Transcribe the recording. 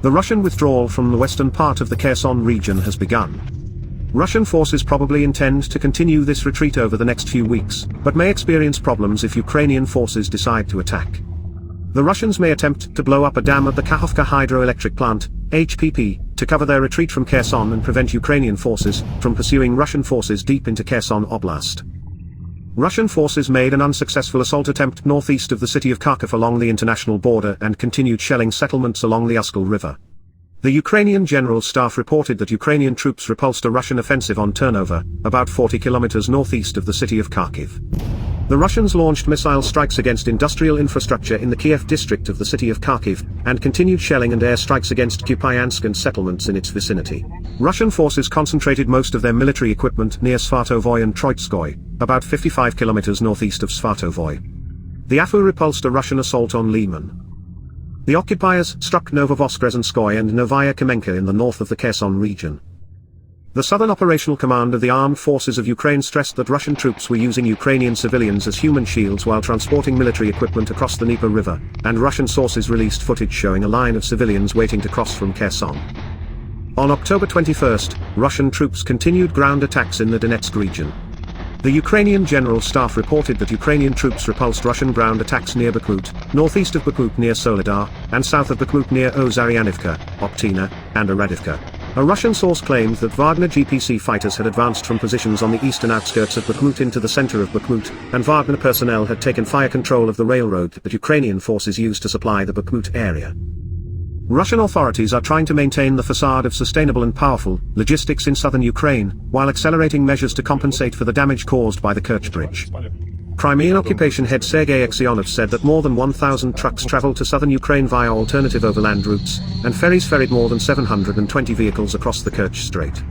The Russian withdrawal from the western part of the Kherson region has begun. Russian forces probably intend to continue this retreat over the next few weeks, but may experience problems if Ukrainian forces decide to attack. The Russians may attempt to blow up a dam at the Kakhovka hydroelectric plant, HPP, to cover their retreat from Kherson and prevent Ukrainian forces from pursuing Russian forces deep into Kherson Oblast. Russian forces made an unsuccessful assault attempt northeast of the city of Kharkiv along the international border and continued shelling settlements along the Uskal River. The Ukrainian General Staff reported that Ukrainian troops repulsed a Russian offensive on Turnover, about 40 kilometers northeast of the city of Kharkiv. The Russians launched missile strikes against industrial infrastructure in the Kiev district of the city of Kharkiv, and continued shelling and airstrikes against Kupiansk and settlements in its vicinity. Russian forces concentrated most of their military equipment near Svatovoy and Troitskoy, about 55 kilometers northeast of Svatovoy. The AFU repulsed a Russian assault on Lyman. The occupiers struck Novovoskresenskoy and Novaya Kamenka in the north of the Kherson region. The Southern Operational Command of the Armed Forces of Ukraine stressed that Russian troops were using Ukrainian civilians as human shields while transporting military equipment across the Dnieper River, and Russian sources released footage showing a line of civilians waiting to cross from Kherson. On October 21, Russian troops continued ground attacks in the Donetsk region. The Ukrainian General Staff reported that Ukrainian troops repulsed Russian ground attacks near Bakhmut, northeast of Bakhmut near Soledar, and south of Bakhmut near Ozaryanivka, Optina, and Oradivka. A Russian source claimed that Wagner GPC fighters had advanced from positions on the eastern outskirts of Bakhmut into the center of Bakhmut, and Wagner personnel had taken fire control of the railroad that Ukrainian forces used to supply the Bakhmut area. Russian authorities are trying to maintain the facade of sustainable and powerful logistics in southern Ukraine, while accelerating measures to compensate for the damage caused by the Kerch Bridge. Crimean occupation head Sergei Aksyonov said that more than 1,000 trucks traveled to southern Ukraine via alternative overland routes, and ferries ferried more than 720 vehicles across the Kerch Strait.